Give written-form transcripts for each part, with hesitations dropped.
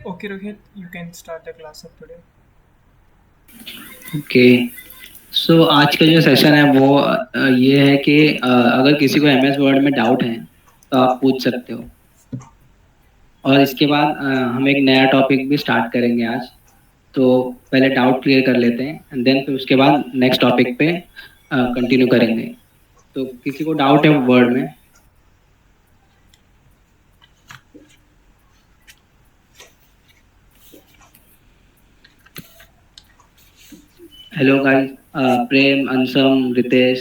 Okay, Rohit, you can start the class of today. Okay. So आज का जो session है वो ये है कि अगर किसी को एमएस वर्ड में डाउट है तो आप पूछ सकते हो। और इसके बाद हम एक नया टॉपिक भी स्टार्ट करेंगे आज। तो पहले डाउट क्लियर कर लेते हैं एंड देन फिर उसके बाद नेक्स्ट टॉपिक पे कंटिन्यू करेंगे। तो किसी को डाउट है वर्ड में? हेलो गाइस, प्रेम, अंशम, रितेश,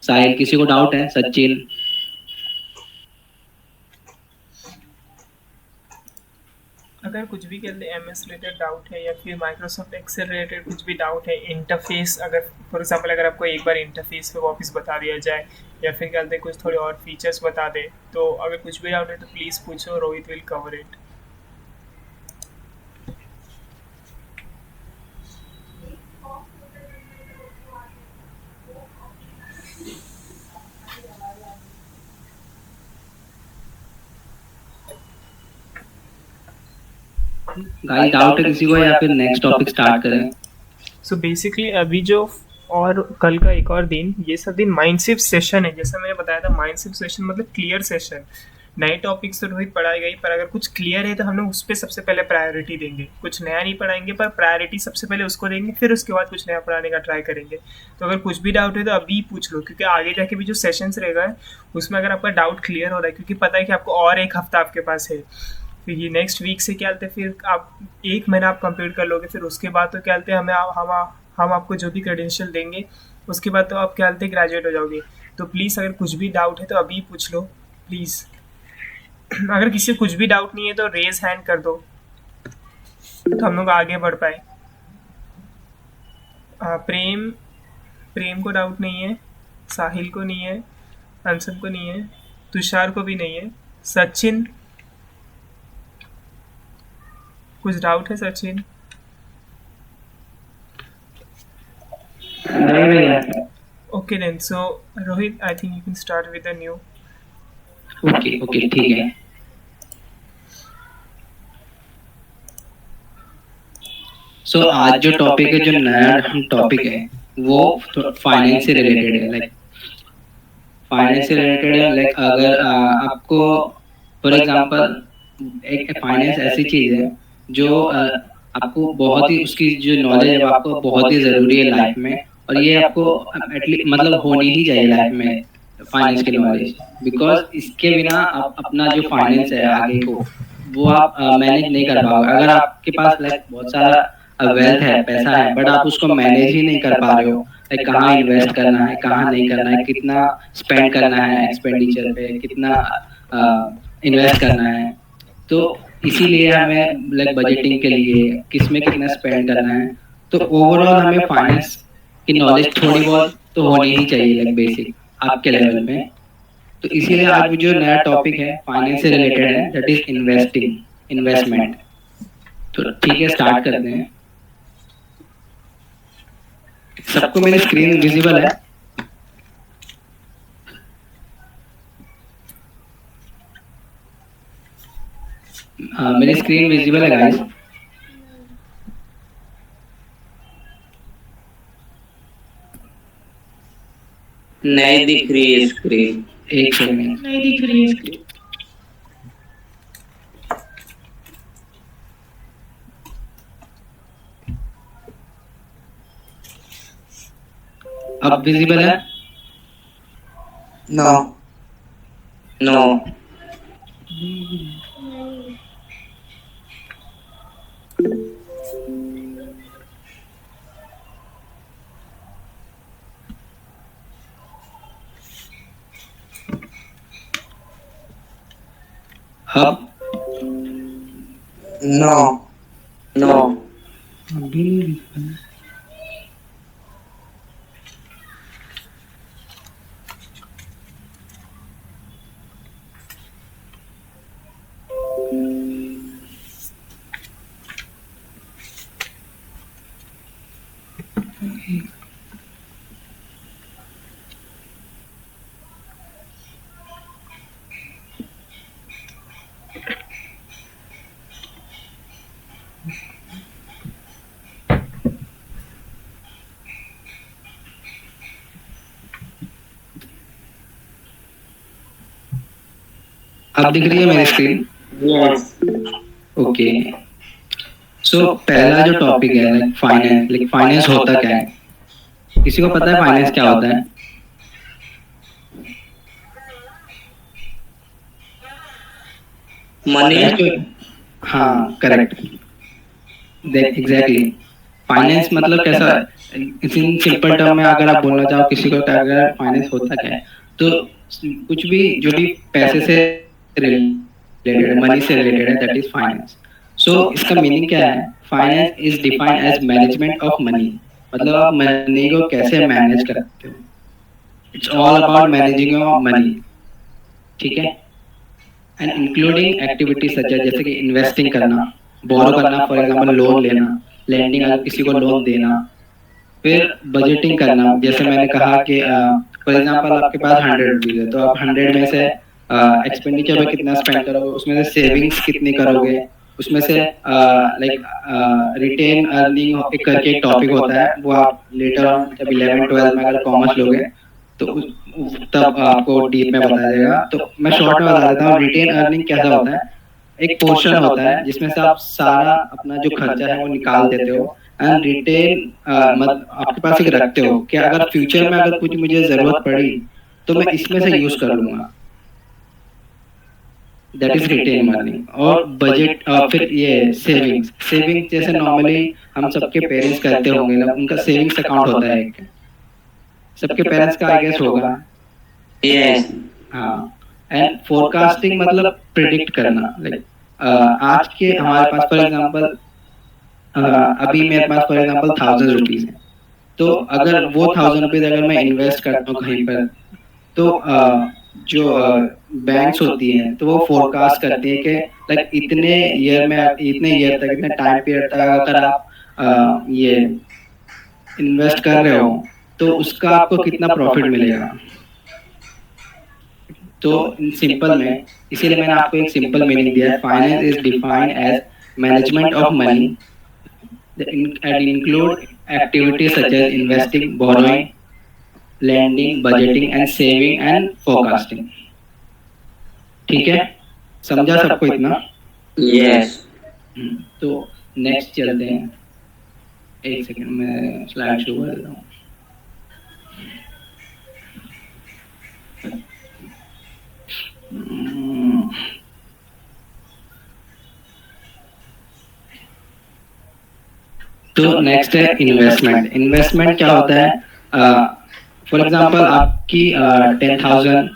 साहिल, किसी को डाउट है? सचिन? अगर कुछ भी कहते एम एस रिलेटेड डाउट है या फिर माइक्रोसॉफ्ट एक्सेल रिलेटेड कुछ भी डाउट है, इंटरफेस अगर फॉर एग्जांपल अगर आपको एक बार इंटरफेस पे वापस बता दिया जाए या फिर कहते कुछ थोड़े और फीचर्स बता दे, तो अगर कुछ भी डाउट है तो प्लीज़ पूछो, Rohit will cover it. Guys doubt है किसी को या फिर नेक्स्ट टॉपिक स्टार्ट करें? सो बेसिकली अभी जो और कल का एक और दिन, ये सब दिन माइंड शिफ्ट सेशन है। जैसा मैंने बताया था, माइंड शिफ्ट सेशन मतलब क्लियर सेशन। नए टॉपिक्स तो रोहित पढ़ाएगा ही, पर अगर कुछ क्लियर है तो हम लोग उस पर सबसे पहले प्रायोरिटी देंगे। कुछ नया नहीं पढ़ाएंगे, पर प्रायोरिटी सबसे पहले उसको देंगे, फिर उसके बाद कुछ नया पढ़ाने का ट्राई करेंगे। तो अगर कुछ भी डाउट है तो अभी पूछ लो, क्योंकि आगे जाके भी जो सेशंस रहेगा उसमें अगर आपका डाउट क्लियर हो रहा है, क्योंकि पता है कि आपको और एक हफ्ता आपके पास है। फिर ये नेक्स्ट वीक से क्या होता है, फिर आप एक महीना आप कंप्लीट कर लोगे, फिर उसके बाद तो क्या होते हैं, हम आपको जो भी क्रेडेंशियल देंगे उसके बाद तो आप क्या होते हैं ग्रेजुएट हो जाओगे। तो प्लीज़ अगर कुछ भी डाउट है तो अभी पूछ लो, प्लीज़। अगर किसी को कुछ भी डाउट नहीं है तो रेज हैंड कर दो, तो हम लोग आगे बढ़ पाए। प्रेम प्रेम को डाउट नहीं है, साहिल को नहीं है, अंशम को नहीं है, तुषार को भी नहीं है। सचिन, कुछ डाउट है सचिन? नहीं भैया। Okay then, so Rohit, I think you can start with the new. Okay okay ठीक है। सो आज जो टॉपिक है, जो नया टॉपिक है वो फाइनेंस से रिलेटेड है। लाइक फाइनेंस से रिलेटेड है। लाइक अगर आपको फॉर एग्जांपल एक फाइनेंस ऐसी चीज़ है जो आपको बहुत ही उसकी जो नॉलेज है वो आपको बहुत ही ज़रूरी है लाइफ में। और ये आपको एटलीस्ट मतलब होनी ही चाहिए लाइफ में, फाइनेंस की नॉलेज। बिकॉज इसके बिना आप अपना जो फाइनेंस है आगे को वो आप मैनेज नहीं कर पाओगे। अगर आपके पास लाइक बहुत सारा वेल्थ है, पैसा है, बट आप उसको मैनेज ही नहीं कर पा रहे हो, लाइक कहाँ इन्वेस्ट करना है, कहाँ नहीं करना है, कितना स्पेंड करना है एक्सपेंडिचर पे, कितना इन्वेस्ट करना है। तो इसीलिए हमें लाइक बजटिंग के लिए किस में कितना स्पेंड करना है। तो ओवरऑल हमें फाइनेंस की नॉलेज थोड़ी बहुत तो होनी ही चाहिए, लाइक बेसिक आपके लेवल पे। तो इसीलिए आज जो नया टॉपिक है फाइनेंस से रिलेटेड है, दैट इज इन्वेस्टिंग, इन्वेस्टमेंट। तो ठीक है, स्टार्ट करते हैं। सबको मेरी स्क्रीन विजिबल है? मेरी स्क्रीन विजिबल है गाइस? नहीं दिख रही है स्क्रीन। एक सेकंड। नहीं दिख रही है स्क्रीन। अब विजिबल है? No no. अब नो नो। अभी अब दिख रही है मेरी स्क्रीन? Yes. ओके। सो पहला जो टॉपिक है लाइक फाइनेंस, लाइक फाइनेंस होता क्या है? किसी को पता है फाइनेंस क्या होता है? Money. हाँ, करेक्ट, एग्जैक्टली। फाइनेंस मतलब कैसा, इन सिंपल टर्म में अगर आप बोलना चाहो किसी को कि अगर फाइनेंस होता क्या है, तो कुछ भी जो भी पैसे से रिलेटेड है, मनी से रिलेटेड है, दैट इज फाइनेंस। सो इसका मीनिंग क्या है? Finance is defined as management of money, मतलब आप मनी को कैसे मैनेज करते हो। It's all about managing your money, ठीक है। एंड इंक्लूडिंग एक्टिविटीज सच है, जैसे कि इन्वेस्टिंग करना, बोरो करना, फॉर एग्जांपल लोन लेना, लैंडिंग अगर किसी को लोन देना, फिर बजटिंग करना, जैसे मैंने कहा कि फॉर एग्जांपल आपके पास 100 रुपीज़ है, तो आप 100 में से एक्सपेंडिचर पे कितना स्पेंड करोगे, उसमें से सेविंग्स कितनी करोगे, उसमें से लाइक रिटेन अर्निंग एक करके एक टॉपिक होता है, वो आप लेटर ऑन जब 11-12 में अगर कॉमर्स लोगे तो तब आपको डीप में बताया जाएगा। तो मैं शॉर्ट में बता देता हूँ, रिटेन अर्निंग कैसा होता है। एक पोर्शन होता है जिसमें से आप सारा अपना जो खर्चा है वो निकाल देते हो, एंड रिटेन मत आपके पास एक रखते हो कि अगर फ्यूचर में अगर कुछ मुझे जरूरत पड़ी तो मैं इसमें से यूज कर लूंगा, दैट इज रिटेन अर्निंग। और बजट, फिर ये सेविंग्स, सेविंग्स जैसे नॉर्मली हम सबके पेरेंट्स करते होंगे ना, उनका सेविंग्स अकाउंट होता है एक, सबके पेरेंट्स का आई गेस होगा। Yes. हाँ। एंड फोरकास्टिंग मतलब प्रिडिक्ट करना, लाइक आज के हमारे पास फॉर एग्जांपल अभी मेरे पास फॉर एग्जांपल 1000 रुपीज है, तो अगर वो 1000 रुपीज अगर मैं इन्वेस्ट करता हूँ कहीं पर, तो जो बैंक्स होती हैं तो वो फोरकास्ट करती है कि लाइक इतने ईयर में, इतने ईयर तक, इतने टाइम पीरियड तक अगर आप ये इन्वेस्ट कर रहे हो तो उसका आपको कितना प्रॉफिट मिलेगा। तो इन सिंपल में, इसीलिए मैंने आपको एक सिंपल मीनिंग दिया है। Finance is defined as management of money and include activities such as investing, borrowing, lending, budgeting and saving and forecasting। ठीक है, समझा सबको इतना? Yes. तो नेक्स्ट चलते हैं। एक सेकंड में स्लाइड शो कर देता हूँ। तो नेक्स्ट है इन्वेस्टमेंट। इन्वेस्टमेंट क्या होता है? फॉर एग्जांपल आपकी 10,000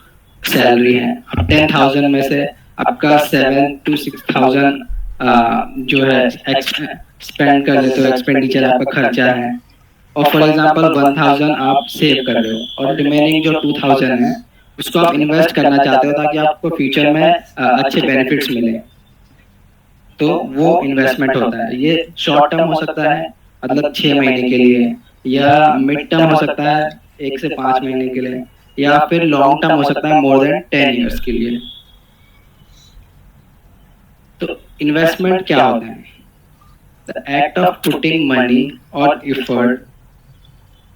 सैलरी है, अब 10,000 में से आपका 7 to 6,000 जो है स्पेंड कर देते हो, एक्सपेंडिचर आपका खर्चा है, और फॉर एग्जांपल 1,000 आप सेव कर रहे हो और रिमेनिंग जो 2,000 है उसको आप इन्वेस्ट करना चाहते हो ताकि आपको फ्यूचर में अच्छे बेनिफिट्स मिले, तो वो इन्वेस्टमेंट होता है। ये शॉर्ट टर्म हो सकता है, मतलब 6 महीने के लिए, या मिड टर्म हो सकता है 1 से 5 महीने के लिए, या फिर लॉन्ग टर्म हो सकता है मोर देन 10 years के लिए। तो इन्वेस्टमेंट क्या होता है? The act of putting money और effort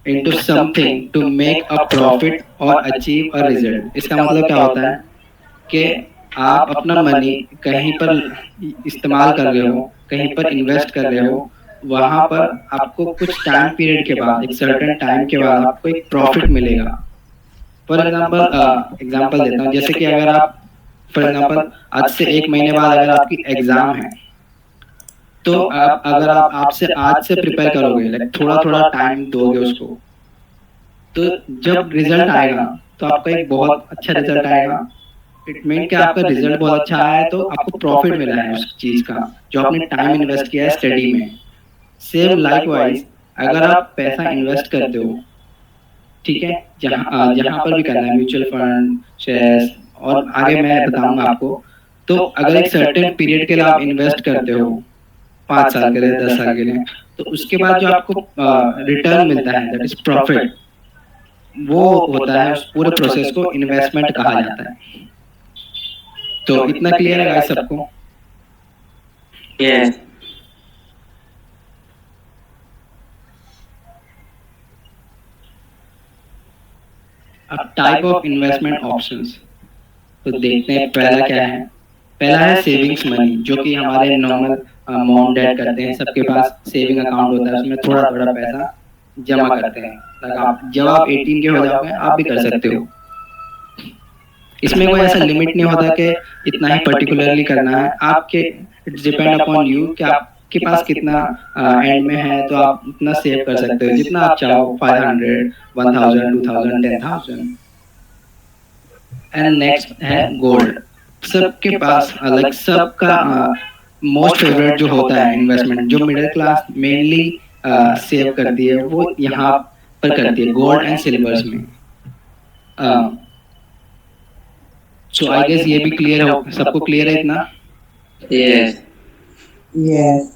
into something to make a profit और अचीव अ रिजल्ट। इसका मतलब क्या होता है कि आप अपना मनी कहीं पर इस्तेमाल कर रहे हो, कहीं पर इन्वेस्ट कर रहे हो, वहां पर आपको कुछ टाइम पीरियड के बाद, एक सर्टेन टाइम के बाद आपको एक प्रॉफिट मिलेगा। फॉर एग्जांपल देता हूँ, जैसे कि अगर आप फॉर एग्जांपल आज से 1 महीने बाद अगर आपकी एग्जाम है, तो आप अगर आप आपसे आज से प्रिपेयर करोगे, लाइक थोड़ा थोड़ा टाइम दोगे उसको, तो जब रिजल्ट आएगा तो आपका एक बहुत अच्छा रिजल्ट आएगा। इट मीन कि आपका रिजल्ट बहुत अच्छा आया है तो आपको प्रॉफिट मिला है उस चीज का जो आपने टाइम इन्वेस्ट किया है स्टडी में। सेम लाइकवाइज अगर आप पैसा इन्वेस्ट करते हो, ठीक है, जहाँ जहाँ पर भी करना है, म्यूचुअल फंड, शेयर्स, और आगे मैं बताऊंगा आपको, तो अगर एक सर्टेन पीरियड के लिए आप इन्वेस्ट करते हो, 5 साल के लिए, 10 साल के लिए, तो उसके बाद जो आपको रिटर्न मिलता है, दैट इज प्रॉफिट, वो होता है, उस पूरे प्रोसेस को इन्वेस्टमेंट कहा जाता है। तो इतना क्लियर है गाइस सबको? Yes. अब टाइप ऑफ इन्वेस्टमेंट ऑप्शंस, तो देखते हैं पहला क्या है। पहला है सेविंग्स मनी, जो कि हमारे नॉर्मल मॉम डैड करते हैं, सबके पास सेविंग अकाउंट होता है, उसमें थोड़ा थोड़ा पैसा जमा करते हैं। आप जब आप 18 के हो जाओगे आप भी कर सकते हो। इसमें कोई ऐसा लिमिट नहीं होता कि इतना ही पर्टिकुलरली करना है आपके। इट्स डिपेंड अपॉन यू कि आपके पास कितना एंड में है, तो आप उतना सेव कर सकते हो जितना आप चाहो, 500, 1000, 2000, 10,000। एंड नेक्स्ट है गोल्ड। सबके पास लाइक सबका मोस्ट फेवरेट जो होता है इन्वेस्टमेंट, जो मिडिल क्लास मेनली सेव करती है, वो यहाँ पर करती है गोल्ड एंड सिल्वर्स में। सो आई गेस ये भी क्लियर हो, सबको क्लियर है इतना। Yes. Yes.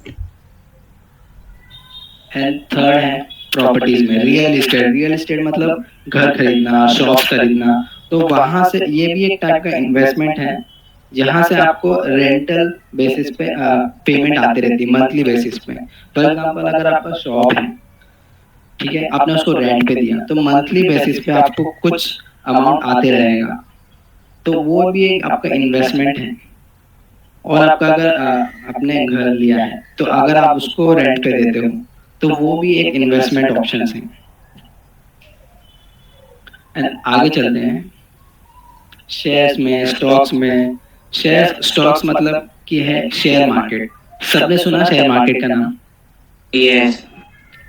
एंड थर्ड है प्रॉपर्टीज में रियल एस्टेट। रियल एस्टेट मतलब घर खरीदना, शॉप्स खरीदना। तो वहां से ये भी एक टाइप का इन्वेस्टमेंट है, जहाँ से आपको रेंटल बेसिस पे पेमेंट आती रहती है, मंथली बेसिस पे। फॉर एग्जांपल अगर आपका शॉप है, ठीक है, आपने उसको रेंट पे दिया, तो मंथली बेसिस पे आपको कुछ अमाउंट आते रहेगा। तो वो भी एक आपका इन्वेस्टमेंट है। और आपका अगर आपने घर लिया है, तो अगर आप उसको रेंट पे देते हो, तो वो भी एक इन्वेस्टमेंट ऑप्शन है। एंड आगे चलते हैं शेयर्स में, स्टॉक्स में। शेयर स्टॉक्स मतलब कि है शेयर मार्केट। सबने सुना शेयर मार्केट का नाम? Yes.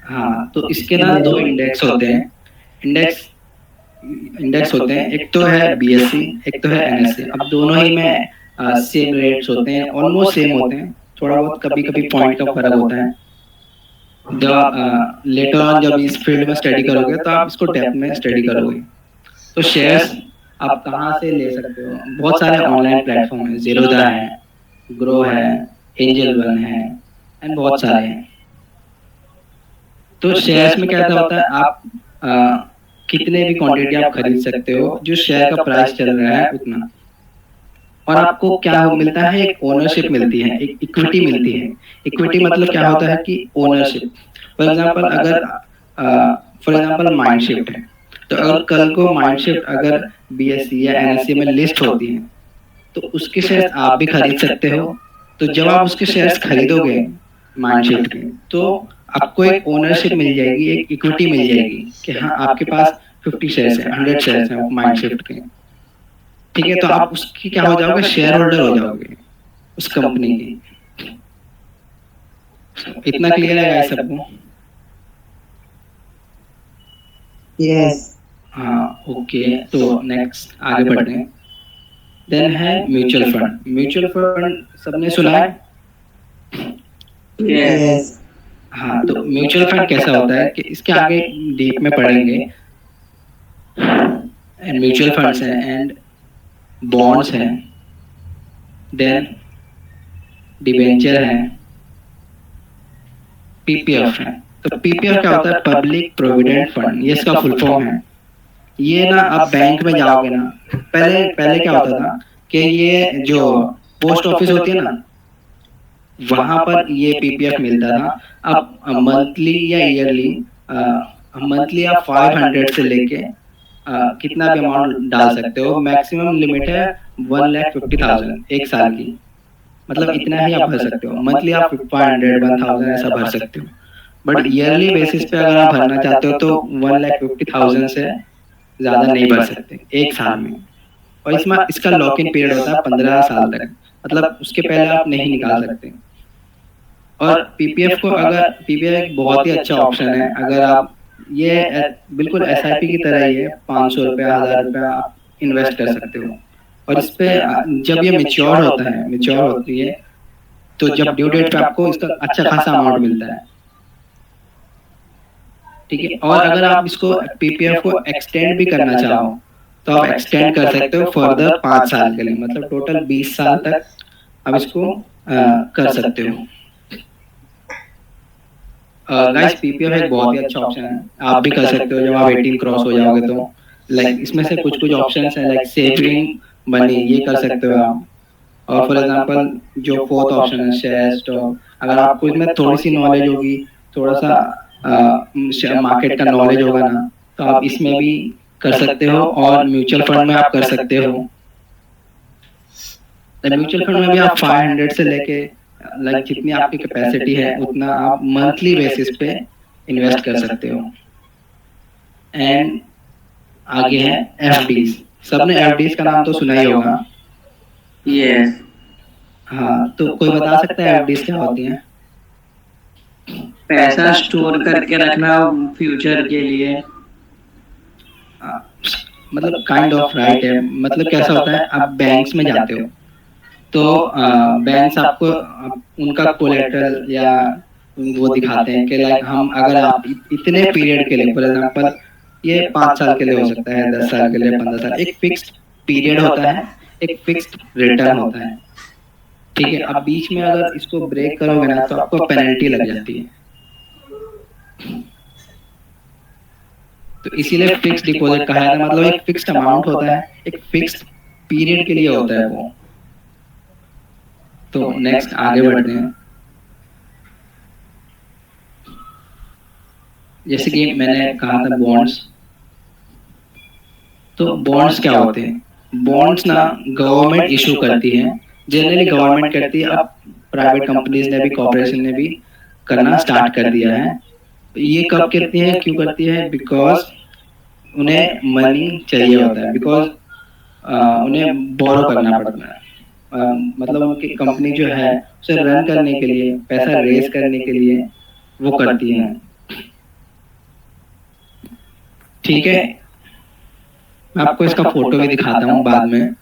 हाँ, तो इसके ना दो इंडेक्स होते हैं। इंडेक्स इंडेक्स होते हैं, एक तो है बीएससी, एक तो है एनएससी। अब दोनों ही में सेम रेट्स होते हैं, ऑलमोस्ट सेम होते हैं। थोड़ा बहुत कभी कभी पॉइंट का फर्क होता है। जब आप लेटर ऑन जब इस फील्ड में स्टडी करोगे, तो आप इसको डेप्थ में स्टडी करोगे। तो शेयर्स आप कहाँ से ले सकते हो? बहुत सारे ऑनलाइन प्लेटफॉर्म है, जीरोधा है, ग्रो है, एंजल वन है, एंड बहुत सारे हैं। तो शेयर्स में क्या होता है, आप कितने भी क्वांटिटी आप खरीद सकते हो, जो शेयर का प्राइस चल रहा है उतना। और आपको क्या मिलता है, एक ओनरशिप मिलती है, एक इक्विटी मिलती है। इक्विटी मतलब क्या होता है कि ओनरशिप। फॉर एग्जांपल अगर माइंड शिफ्ट है, तो अगर कल को माइंड शिफ्ट अगर बीएससी या एनएससी में लिस्ट होती है, तो उसके शेयर्स आप भी खरीद सकते हो। तो जब आप उसके शेयर्स खरीदोगे माइंड शिफ्ट के, तो आपको एक ओनरशिप मिल जाएगी, एक इक्विटी मिल जाएगी कि हाँ आपके पास 50 शेयर्स है, 100 शेयर्स है माइंड शिफ्ट के। ठीक है, तो आप उसकी क्या हो जाओगे, शेयर होल्डर हो जाओगे उस कंपनी के। इतना क्लियर है गाइस सबको? Yes. हाँ, ओके। तो नेक्स्ट आगे बढ़ते हैं। देन है म्यूचुअल फंड। म्यूचुअल फंड सबने सुना है? Yes. हाँ, तो म्यूचुअल फंड कैसा होता है कि इसके आगे डीप में पढ़ेंगे। एंड म्यूचुअल फंड्स हैं, एंड बॉन्ड्स हैं, देन डिबेंचर हैं, पीपीएफ है। तो पीपीएफ क्या होता है, पब्लिक प्रोविडेंट फंड, ये इसका फुल फॉर्म है। ये ना आप बैंक में जाओगे ना, पहले पहले क्या होता था कि ये जो पोस्ट ऑफिस होती है ना, वहां पर ये पीपीएफ मिलता था। अब मंथली या ईयरली, मंथली आप 500 से लेके कितना भी अमाउंट डाल सकते हो। मैक्सिमम लिमिट है 1,50,000 एक साल की, मतलब इतना ही आप भर सकते हो। मंथली आप 500, 1000 ऐसा भर सकते हो। बट ईयरली बेसिस पे अगर आप भरना चाहते हो, तो 1,50,000 से ज्यादा नहीं भर सकते एक साल में। और इसमें इसका लॉक इन पीरियड होता है 15 साल तक, मतलब उसके पहले आप नहीं निकाल सकते। और पीपीएफ को अगर पीपीएफ एक बहुत ही अच्छा ऑप्शन है। अगर आप ये बिल्कुल एसआईपी की तरह ही है, 500 रुपया, 1000 रुपया आप इन्वेस्ट कर सकते हो। और इस पे जब ये मैच्योर होता है, मैच्योर होती है, तो जब ड्यू डेट पे आपको इसका अच्छा खासा अमाउंट मिलता है। ठीक है, और अगर आप इसको पीपीएफ को एक्सटेंड भी करना चाहो, तो आप एक्सटेंड कर सकते हो फर्दर 5 साल के लिए, मतलब टोटल 20 साल तक आप इसको कर सकते हो। गाइस, पीपीएफ एक बहुत ही अच्छा ऑप्शन है, आप भी कर सकते हो जब आप 18 क्रॉस हो जाओगे तो। लाइक इसमें से कुछ कुछ ऑप्शंस हैं, लाइक सेविंग मनी, ये कर सकते हो आप। और फॉर एग्जांपल जो फोर्थ ऑप्शन है शेयर स्टॉक, अगर आपको इसमें थोड़ी सी नॉलेज होगी, थोड़ा सा मार्केट का नॉलेज होगा ना, तो आप इसमें भी कर सकते हो। और म्यूचुअल फंड में आप कर सकते हो। म्यूचुअल फंड में भी आप 500 से लेके लाइक जितनी आपकी कैपेसिटी है उतना आप मंथली बेसिस पे इन्वेस्ट कर सकते हो। एंड आगे है एफडीज। सबने एफडीज का नाम तो सुना ही होगा। Yes. हाँ, तो कोई बता सकता है एफडीज क्या होती हैं? पैसा स्टोर करके रखना फ्यूचर के लिए। हाँ, मतलब काइंड ऑफ राइट है। मतलब कैसा होता है, आप बैंक्स में जाते हो तो बैंक्स आपको उनका कोलेटरल या वो दिखाते हैं कि लाइक हम अगर आप इतने पीरियड के लिए, फॉर एग्जांपल ये 5 साल के लिए हो सकता है, 10 साल के लिए, 15 साल, एक फिक्स्ड पीरियड होता है, एक फिक्स्ड रिटर्न होता है। ठीक है, अब बीच में अगर इसको ब्रेक करोगे ना तो आपको पेनल्टी लग जाती है। तो इसीलिए फिक्स्ड डिपॉजिट कहा जाता है। मतलब एक फिक्स्ड अमाउंट होता है, एक फिक्स्ड पीरियड के लिए होता है वो। तो नेक्स्ट आगे बढ़ते हैं। जैसे कि मैंने कहा था बॉन्ड्स, तो बॉन्ड्स क्या होते हैं? बॉन्ड्स ना गवर्नमेंट इशू करती है, जनरली गवर्नमेंट करती है। अब प्राइवेट कंपनीज ने भी, कॉर्पोरेशन ने भी करना स्टार्ट कर दिया है। ये कब करती है, क्यों करती है? बिकॉज उन्हें मनी चाहिए होता है, बिकॉज उन्हें बोरो करना पड़ता है। मतलब उनकी कंपनी जो है उसे रन करने के लिए, पैसा रेज करने के लिए वो करती है। ठीक है, मैं आपको इसका फोटो भी दिखाता हूँ बाद में।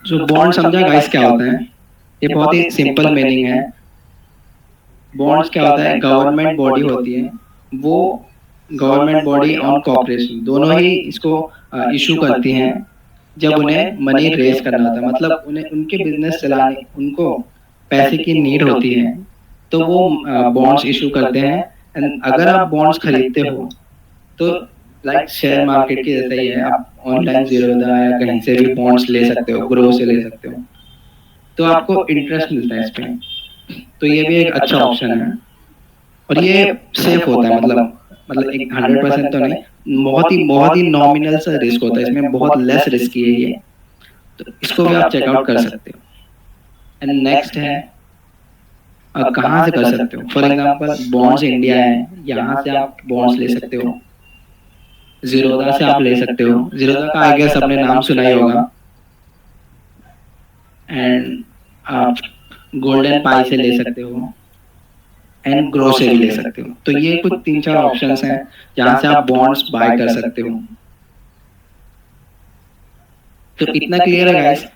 जो बॉन्ड समझा गाइस क्या होता है? ये बहुत ही सिंपल मीनिंग है। बॉन्ड्स क्या होता है? गवर्नमेंट बॉडी होती है, वो गवर्नमेंट बॉडी और कॉर्पोरेशन दोनों ही इसको इशू करती हैं जब उन्हें मनी रेज करना होता है। मतलब उन्हें उनके बिजनेस चलाने, उनको पैसे की नीड होती है, तो वो बॉन्ड्स इशू करते हैं। एंड अगर आप बॉन्ड्स खरीदते हो तो लाइक शेयर मार्केट की जैसा ही है, आप ऑनलाइन जीरोधा या कहीं से भी बॉन्ड्स ले सकते हो, ग्रो से ले सकते हो, तो आपको इंटरेस्ट मिलता है इस पे। तो ये भी एक अच्छा ऑप्शन है और ये सेफ होता है। मतलब एक 100% तो नहीं, बहुत ही नॉमिनल सा रिस्क होता है इसमें, बहुत लेस रिस्की है ये। तो इसको भी आप चेकआउट कर सकते हो। एंड नेक्स्ट है कहाँ से कर सकते हो? फॉर एग्जांपल बॉन्ड्स इंडिया है, यहाँ से आप बॉन्ड्स ले सकते हो। जीरोधा से आप ले सकते हो। जीरोधा का आई गेस सबने नाम सुना ही होगा। एंड आप गोल्डन पाई से ले सकते हो एंड ग्रो से भी ले सकते हो। तो ये कुछ 3-4 ऑप्शंस हैं जहाँ से आप बॉन्ड्स बाय कर सकते हो। तो इतना क्लियर है guys?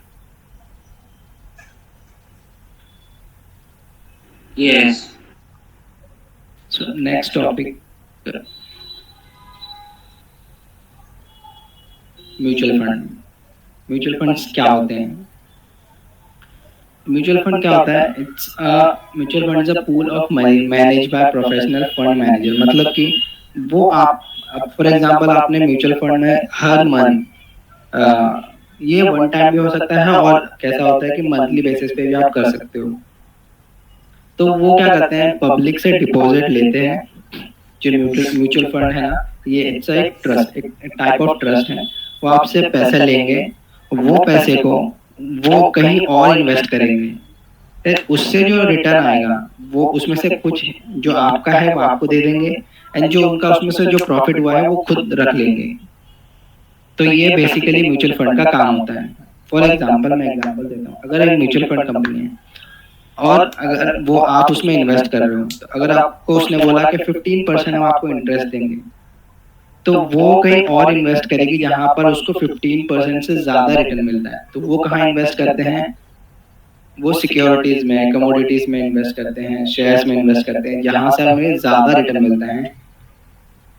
Yes. So next topic, mutual fund. Mutual funds क्या होते हैं? म्यूचुअल फंड क्या होता है? It's mutual fund is a pool of money manage by professional fund manager. मतलब कि वो आप फॉर एग्जांपल आपने म्यूचुअल फंड में हर मंथ, ये वन टाइम भी हो सकता है और कैसा होता है कि मंथली बेसिस पे भी आप कर सकते हो। तो वो क्या करते हैं, पब्लिक से डिपॉजिट लेते हैं। जो म्यूचुअल फंड है ना, ये इट्स एक ट्रस्ट, एक टाइप ऑफ ट्रस्ट है। वो आपसे पैसे लेंगे, वो पैसे को वो कहीं और इन्वेस्ट करेंगे, फिर उससे जो रिटर्न आएगा वो उसमें से कुछ जो आपका है वो आपको दे देंगे, एंड जो उनका उसमें से जो प्रॉफिट हुआ है वो खुद रख लेंगे। तो ये बेसिकली म्यूचुअल फंड का काम होता है। फॉर एग्जांपल मैं एग्जांपल देता हूँ, अगर एक म्यूचुअल फंड कंपनी है और अगर वो आप उसमें इन्वेस्ट कर रहे हो, तो अगर आपको उसने बोला कि 15% हम आपको इंटरेस्ट देंगे, तो वो कहीं और इन्वेस्ट करेगी जहां पर उसको 15% से ज्यादा रिटर्न मिलता है। तो वो कहाँ इन्वेस्ट करते हैं? वो सिक्योरिटीज में, कमोडिटीज में इन्वेस्ट करते हैं, शेयर्स में इन्वेस्ट करते हैं, जहां से हमें ज्यादा रिटर्न मिलता है।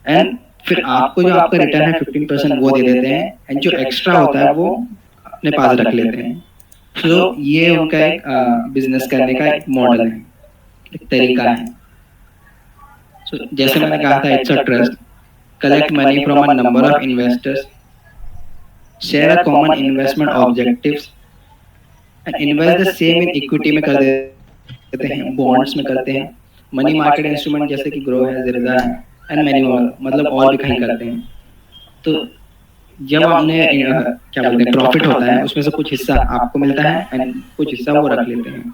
एंड फिर आपको जो आपका रिटर्न है 15% वो दे देते हैं, एंड जो एक्स्ट्रा होता है वो अपने पास रख लेते हैं। तो ये उनका एक बिजनेस करने का एक मॉडल है, एक तरीका है। So, जैसे मैंने कहा था, it's a trust, collect money from a number of investors, share a common investment objectives, invest the same in equity में कर देते हैं, बॉन्ड्स में करते हैं, मनी मार्केट इंस्ट्रूमेंट जैसे कि ग्रो है, जिरदा है, एंड मैनी मोर, मतलब और भी कहीं करते हैं। तो जब हमने क्या बोलते हैं प्रॉफिट होता है उसमें से कुछ हिस्सा आपको मिलता है एंड कुछ हिस्सा वो रख लेते हैं।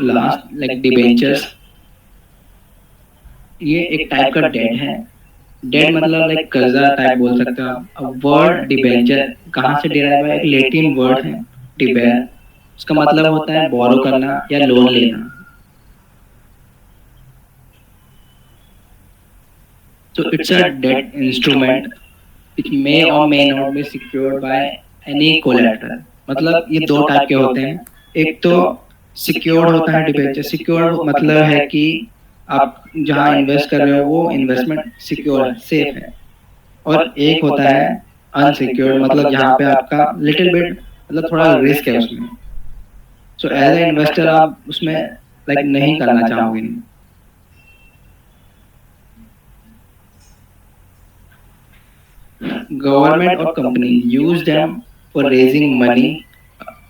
लास्ट लाइक डिबेंचर्स, ये एक टाइप का डेट है। डेट मतलब लाइक कर्जा टाइप बोल सकते हो आप। अब वर्ड डिबेंचर कहाँ से डिराइव है? एक लैटिन वर्ड है डिबेर, उसका मतलब होता है बोरो करना या लोन लेना। So it's a debt instrument which may or may not be secured by any collateral। मतलब ये दो टाइप के होते हैं। एक तो सिक्योर्ड होता है डिबेंचर। सिक्योर्ड मतलब है कि आप जहाँ इन्वेस्ट कर रहे हो वो इन्वेस्टमेंट सिक्योर है, सेफ है। और एक होता है अनसिक्योर्ड, मतलब जहाँ पे आपका लिटिल बिट मतलब थोड़ा रिस्क है उसमें। सो एज ए इन्वेस्टर आप उसमें लाइक नहीं करना चाहोगे। Government or company use them for raising money,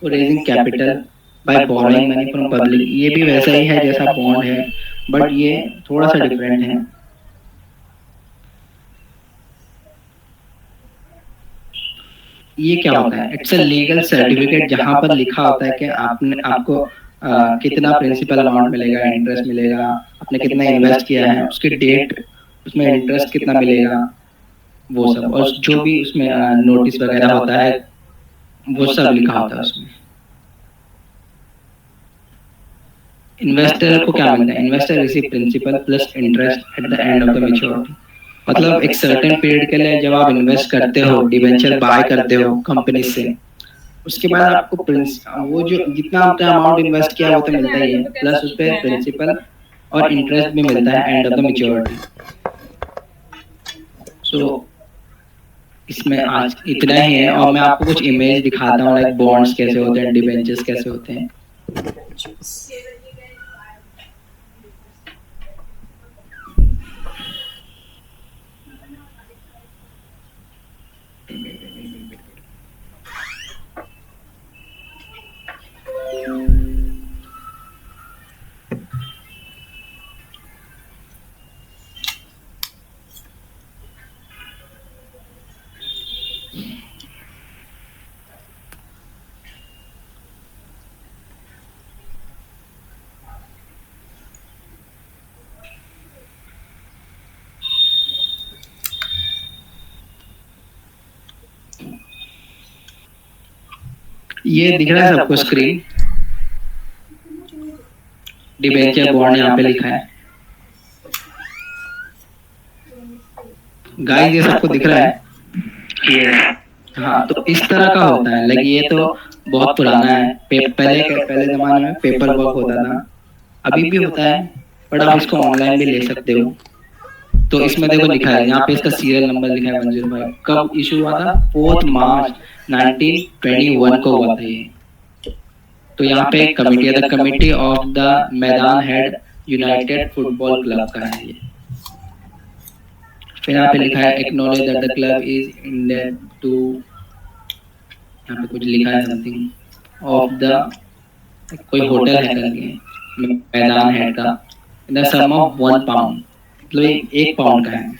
for raising capital by borrowing money from public। ये भी वैसा ही है जैसा बॉन्ड है, बट ये थोड़ा सा डिफरेंट है। ये क्या होता है? इट्स अ लीगल सर्टिफिकेट जहाँ पर लिखा होता है कि आपने आपको कितना प्रिंसिपल अमाउंट मिलेगा, इंटरेस्ट मिलेगा, आपने कितना इन्वेस्ट किया है, उसकी डेट, उसमें इंटरेस्ट कितना मिलेगा, वो सब। और जो भी उसमें नोटिस वगैरह होता है वो सब लिखा होता है उसमें। इन्वेस्टर को क्या मिलता है? Investor receive principal plus interest at the end of the maturity. मतलब एक सर्टेन पीरियड के लिए जब आप इन्वेस्ट करते हो, डिबेंचर बाय करते हो कंपनी से, उसके बाद आपको वो जो जितना आपने अमाउंट इन्वेस्ट किया वो तो मिलता ही है, प्लस उस पर प्रिंसिपल और इंटरेस्ट भी मिलता है एंड ऑफ द मैच्योरिटी। सो इसमें आज इतना ही है, और मैं आपको कुछ इमेज दिखाता हूँ लाइक बॉन्ड्स कैसे होते हैं, डिबेंचर्स कैसे होते हैं। ये दिख रहा है सबको स्क्रीन? डिबेंचर बॉन्ड यहाँ पे लिखा है गाइस, ये सबको दिख रहा है? हाँ, तो इस तरह का होता है। लाइक ये तो बहुत पुराना है। पहले जमाने में पेपर वर्क होता था, अभी भी होता है, बट आप इसको ऑनलाइन भी ले सकते हो। तो इसमें देखो लिखा है यहाँ पे, इसका सीरियल नंबर लिखा है 105। कब इशू हुआ था? 4 मार्च 1921 को हुआ था ये। तो यहाँ पे एक कमेटी है, the committee of the Maidenhead united football club का है ये। फिर यहाँ पे लिखा है acknowledge that the club is indebted to, यहाँ पे कुछ लिखा है समथिंग ऑफ द, कोई होटल है करके मैदान हेड का, द सम ऑफ 1 पाउंड, मतलब 1 पाउंड का है।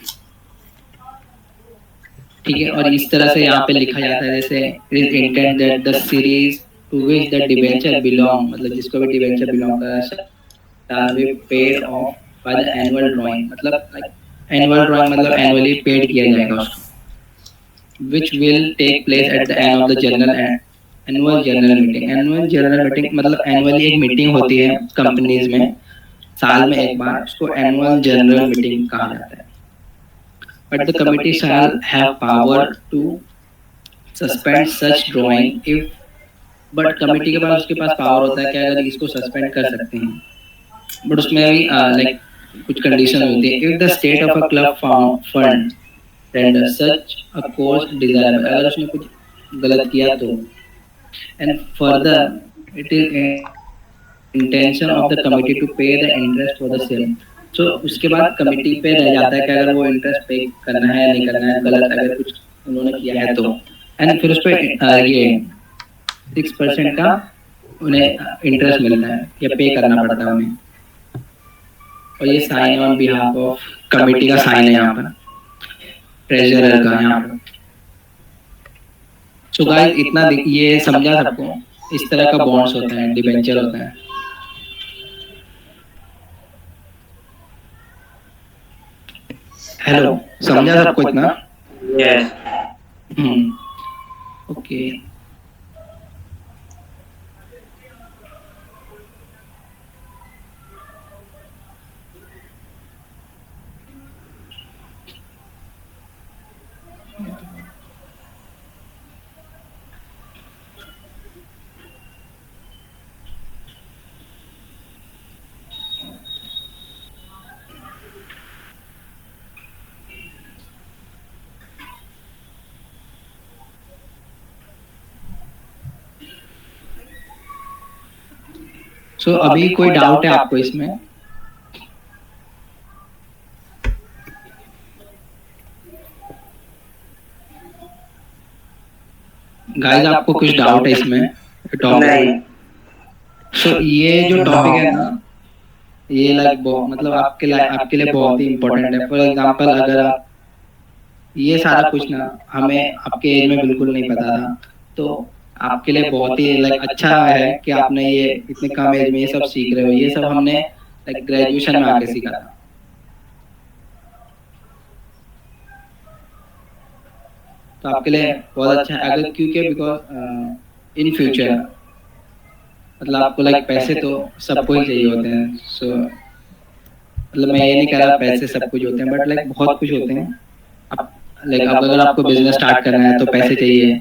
ठीक है, और इस तरह से यहाँ पे लिखा जाता है जैसे it is intend that the series to which the debenture belong, मतलब जिसको भी डिबेंचर बिलोंग कर shall be paid off by the annual drawing, मतलब एनुअल ड्राइंग मतलब एनुअली पेड किया जाएगा उसको, which will take place at the end of the annual general meeting। Annual general meeting मतलब एनुअली एक मीटिंग होती है कंपनीज में साल में एक बार, उसको एनुअल जनरल मीटिंग कहा जाता है। But the committee shall have power to suspend such drawing if, but committee के पास उसके पास पावर होता है कि अगर इसको सस्पेंड कर सकते हैं, बट उसमें भी लाइक कुछ कंडीशन होती है। If the state of a club fund render such a course desirable, अगर उसने कुछ गलत किया तो, and further it is intention of the committee to pay the interest for the same. तो उसके बाद कमिटी पे रह जाता है कि अगर वो इंटरेस्ट पे करना है या नहीं करना है, गलत अगर कुछ उन्होंने किया है तो, एंड फिर उस पर ये 6% का उन्हें इंटरेस्ट मिलता है या पे करना पड़ता है उन्हें। और ये sign on behalf of committee का साइन है यहाँ पर, ट्रेजरर का यहाँ पर। सो गाइस इतना ये समझा सबको, इस तरह का बॉन्ड्स होता है, डिबेंचर होता है। हेलो, समझा सबको इतना? Yes. ओके। सो अभी कोई डाउट है आपको इसमें? गाइस आपको कुछ डाउट है इसमें? नहीं. सो ये जो टॉपिक है ना, ये मतलब आपके लिए बहुत ही इम्पोर्टेंट है। फॉर एग्जांपल अगर आप ये सारा कुछ ना हमें आपके एज में बिल्कुल नहीं पता था, तो आपके लिए बहुत ही अच्छा है कि आपने ये इतने कम एज में ये सब सीख रहे हो। ये सब हमने ग्रेजुएशन में आके सीखा था। तो आपके लिए बहुत अच्छा है, अगर क्योंकि बिकॉज इन फ्यूचर मतलब आपको पैसे तो सबको ही चाहिए होते हैं। सो मतलब मैं ये नहीं कह रहा पैसे सब कुछ होते हैं, बट बहुत कुछ होते हैं। अब अगर आपको बिजनेस स्टार्ट करना है तो पैसे चाहिए,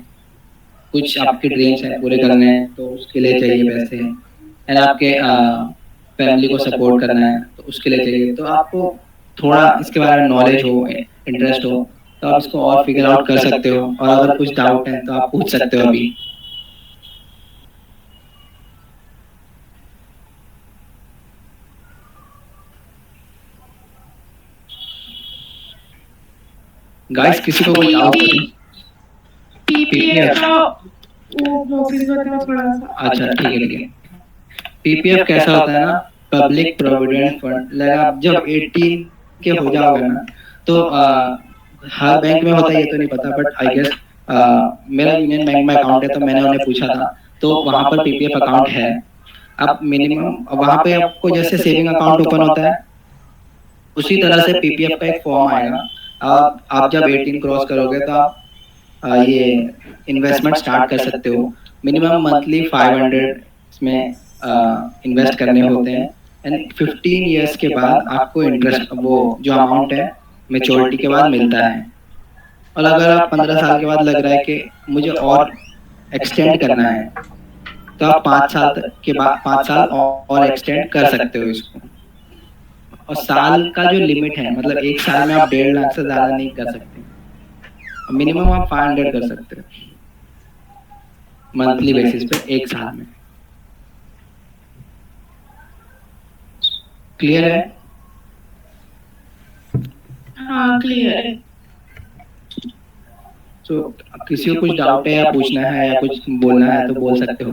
कुछ आपके ड्रीम्स हैं पूरे करने हैं तो उसके लिए चाहिए पैसे, एंड आपके फैमिली को सपोर्ट करना है तो उसके लिए चाहिए। तो आपको थोड़ा इसके बारे में नॉलेज हो, इंटरेस्ट हो, तो आप इसको और फिगर आउट कर सकते हो। और अगर कुछ डाउट है तो आप पूछ सकते हो अभी। गाइस किसी को कोई डाउट है? पीपीएफ का वो प्रोसेस बताओ थोड़ा सा। अच्छा ठीक है। पीपीएफ कैसा होता है ना, पब्लिक प्रोविडेंट फंड। आप जब 18 के हो जाओगे ना, तो हर बैंक में होता है ये तो नहीं पता, बट आई गेस मेरा यूनियन बैंक में अकाउंट है तो मैंने उन्हें पूछा था, तो वहाँ पर पीपीएफ अकाउंट है। अब मिनिमम वहाँ पे आपको जैसे सेविंग अकाउंट ओपन होता है उसी तरह से पीपीएफ का एक फॉर्म आएगा। आप जब 18 क्रॉस करोगे तो आप ये इन्वेस्टमेंट स्टार्ट कर सकते हो। मिनिमम मंथली 500 इसमें इन्वेस्ट करने होते हैं, एंड 15 इयर्स के बाद आपको इंटरेस्ट वो जो अमाउंट है मेच्योरिटी के बाद मिलता है। और अगर आप 15 साल के बाद लग रहा है कि मुझे और एक्सटेंड करना है, तो आप 5 साल के बाद 5 साल और एक्सटेंड कर सकते हो इसको। और साल का जो लिमिट है, मतलब एक साल में आप 1.5 लाख से ज्यादा नहीं कर सकते, मिनिमम आप 500 कर सकते हो मंथली बेसिस पे एक साल में। क्लियर है? हाँ क्लियर है। तो किसी को कुछ डाउट है या पूछना है या कुछ बोलना है तो बोल सकते हो।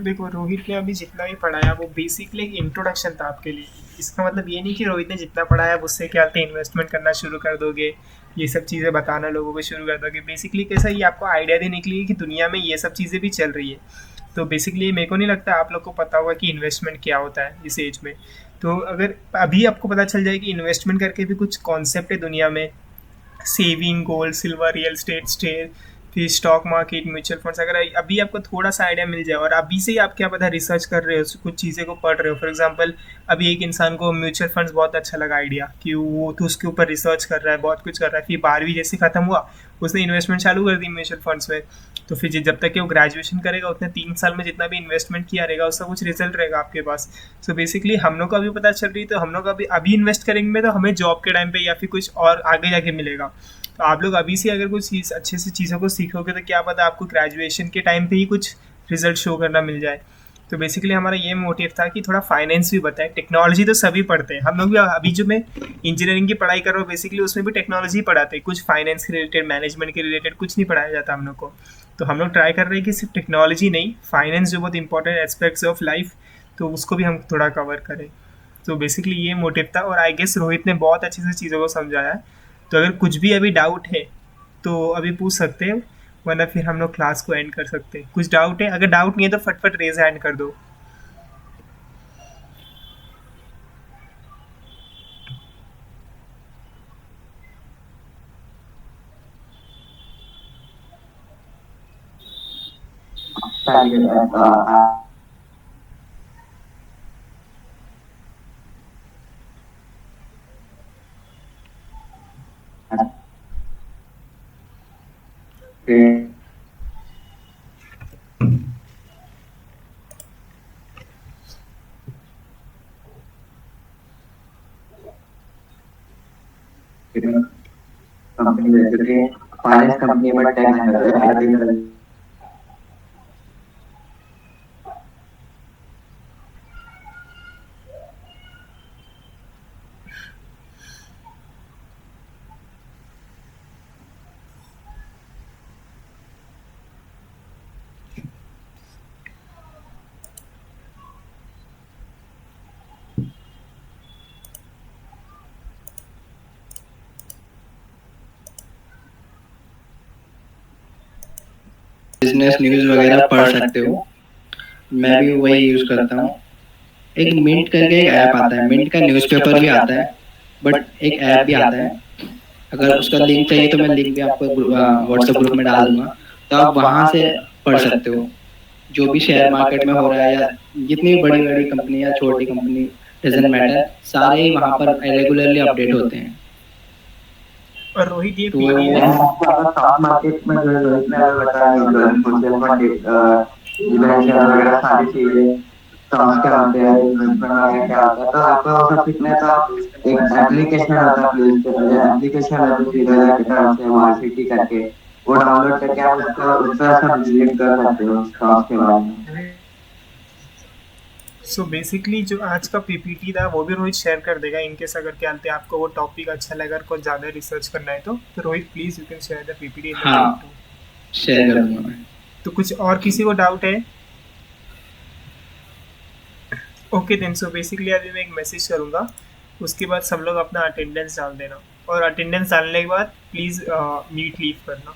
देखो रोहित ने अभी जितना भी पढ़ाया वो बेसिकली एक इंट्रोडक्शन था आपके लिए। इसका मतलब ये नहीं कि रोहित ने जितना पढ़ाया उससे क्या होता है इन्वेस्टमेंट करना शुरू कर दोगे, ये सब चीज़ें बताना लोगों को शुरू कर दोगे। बेसिकली कैसा ये आपको आइडिया देने के लिए कि दुनिया में ये सब चीज़ें भी चल रही है। तो बेसिकली मेरे को नहीं लगता आप लोग को पता होगा कि इन्वेस्टमेंट क्या होता है इस एज में। तो अगर अभी आपको पता चल जाए कि इन्वेस्टमेंट करके भी कुछ कॉन्सेप्ट है दुनिया में, saving, gold, silver, real estate, फिर स्टॉक मार्केट, म्यूचुअल फंड्स, अगर अभी आपको थोड़ा सा आइडिया मिल जाए और अभी से ही आप क्या पता रिसर्च कर रहे हो, कुछ चीज़ें को पढ़ रहे हो। फॉर एग्जांपल अभी एक इंसान को म्यूचुअल फंड्स बहुत अच्छा लगा आइडिया कि वो तो उसके ऊपर रिसर्च कर रहा है, बहुत कुछ कर रहा है। फिर 12वीं जैसे ख़त्म हुआ उसने इन्वेस्टमेंट चालू कर दी म्यूचुअल फंड्स में। तो फिर जब तक कि वो ग्रेजुएशन करेगा उतने 3 साल में जितना भी इन्वेस्टमेंट किया रहेगा उसका कुछ रिजल्ट रहेगा आपके पास। सो बेसिकली हम लोग को अभी पता चल रही है, तो हम लोग अभी इन्वेस्ट करेंगे तो हमें जॉब के टाइम पे या फिर कुछ और आगे जाके मिलेगा। तो आप लोग अभी से अगर कुछ चीज़ अच्छे से चीज़ों को सीखोगे तो क्या पता आपको ग्रेजुएशन के टाइम पे ही कुछ रिजल्ट शो करना मिल जाए। तो बेसिकली हमारा ये मोटिव था कि थोड़ा फाइनेंस भी बताए। टेक्नोलॉजी तो सभी पढ़ते हैं, हम लोग भी अभी जो मैं इंजीनियरिंग की पढ़ाई कर रहा हूँ बेसिकली उसमें भी टेक्नोलॉजी पढ़ाते हैं, कुछ फाइनेंस के रिलेटेड, मैनेजमेंट के रिलेटेड कुछ नहीं पढ़ाया जाता हम लोग को। तो हम लोग ट्राई कर रहे हैं कि सिर्फ टेक्नोलॉजी नहीं, फाइनेंस जो बहुत इंपॉर्टेंट एस्पेक्ट्स ऑफ लाइफ, तो उसको भी हम थोड़ा कवर करें। तो बेसिकली ये मोटिव था, और आई गेस रोहित ने बहुत अच्छे से चीज़ों को समझाया है। तो अगर कुछ भी अभी डाउट है तो अभी पूछ सकते हैं, वरना फिर हम लोग क्लास को एंड कर सकते हैं। कुछ डाउट है? अगर डाउट नहीं है तो फटफट रेज हैंड कर दो। कंपनी जैसे कि फाइनेंस कंपनी में टैक्स बिजनेस न्यूज़ वगैरह पढ़ सकते हो। मैं भी वही यूज़ करता हूँ। एक मिंट करके एक ऐप आता है, मिंट का न्यूज़पेपर भी आता है, बट एक ऐप भी आता है। अगर उसका लिंक चाहिए तो मैं लिंक भी आपको व्हाट्सएप ग्रुप में डाल दूंगा, तो आप वहाँ से पढ़ सकते हो जो भी शेयर मार्केट में हो रहा है, या जितनी भी बड़ी बड़ी कंपनी या छोटी कंपनी, डजेंट मैटर, सारे ही वहाँ पर रेगुलरली अपडेट होते हैं। और रोहित ये तो स्टॉक मार्केट में जो रोहित ने अभी बताया म्यूचुअल फंड डिबेंचर वगैरह सारी चीजें स्टॉक्स क्या होते हैं, इन्वेस्टमेंट वगैरह क्या होता है, तो आपको सब सीखने का एक एप्लीकेशन आता है प्ले स्टोर पे, एप्लीकेशन है तो सीधा जाके तरफ से मार्केट करके वो डाउनलोड करके आप उसका उस पर सब रीड कर सकते हो स्टॉक्स के बारे में। सो बेसिकली जो आज का पीपीटी था वो भी रोहित शेयर कर देगा, इनकेस अगर क्या बोलते हैं आपको वो टॉपिक अच्छा लगा, अगर कुछ ज़्यादा रिसर्च करना है तो Rohit please you can share the PPT in the हाँ, शेयर कर दूंगा मैं। तो कुछ और किसी को डाउट है? ओके देन, सो बेसिकली अभी मैं एक मैसेज करूँगा, उसके बाद सब लोग अपना अटेंडेंस डाल देना, और अटेंडेंस डालने के बाद प्लीज़ मीट लीव करना।